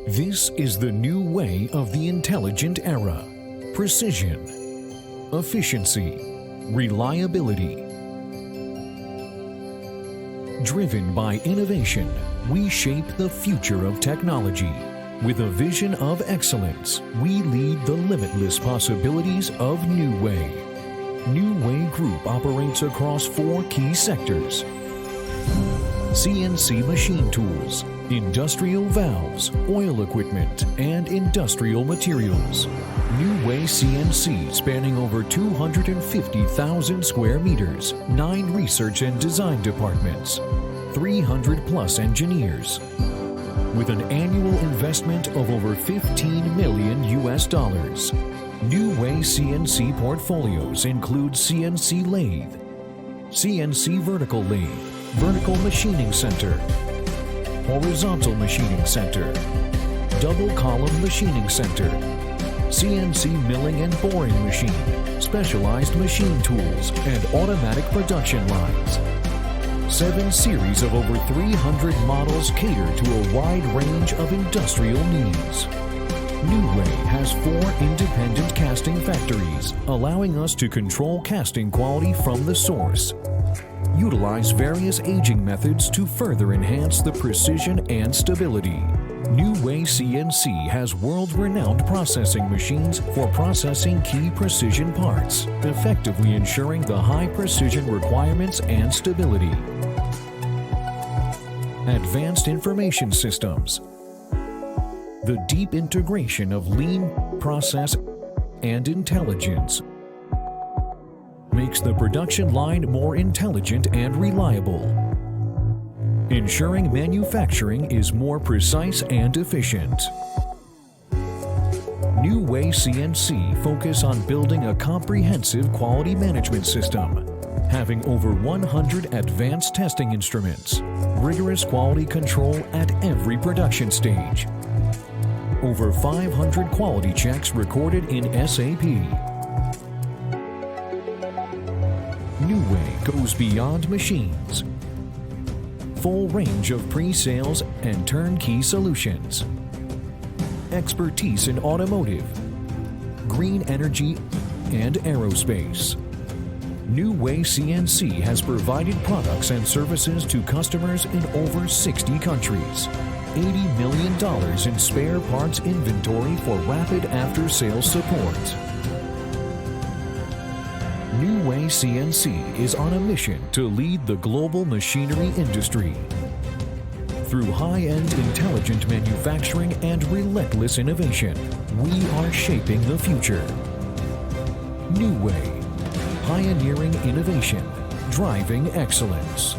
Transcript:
This is the new way of the intelligent era. Precision, efficiency, reliability. Driven by innovation, we shape the future of technology. With a vision of excellence, we lead the limitless possibilities of NEWAY. NEWAY Group operates across 4 key sectors: CNC machine tools, industrial valves, oil equipment, and industrial materials. NEWAY CNC spanning over 250,000 square meters, 9 research and design departments, 300 plus engineers. With an annual investment of over $15 million US. NEWAY CNC portfolios include CNC lathe, CNC vertical lathe, vertical machining center, horizontal machining center, double column machining center, CNC milling and boring machine, specialized machine tools, and automatic production lines. 7 series of over 300 models cater to a wide range of industrial needs. NEWAY has 4 independent casting factories, allowing us to control casting quality from the source. Utilize various aging methods to further enhance the precision and stability. NEWAY CNC has world-renowned processing machines for processing key precision parts, effectively ensuring the high precision requirements and stability. Advanced information systems. The deep integration of lean process and intelligence makes the production line more intelligent and reliable, ensuring manufacturing is more precise and efficient. NEWAY CNC focus on building a comprehensive quality management system, having over 100 advanced testing instruments, rigorous quality control at every production stage, over 500 quality checks recorded in SAP. NEWAY goes beyond machines. Full range of pre-sales and turnkey solutions. Expertise in automotive, green energy, and aerospace. NEWAY CNC has provided products and services to customers in over 60 countries. $80 million in spare parts inventory for rapid after-sales support. NEWAY CNC is on a mission to lead the global machinery industry. Through high-end intelligent manufacturing and relentless innovation, we are shaping the future. NEWAY, pioneering innovation, driving excellence.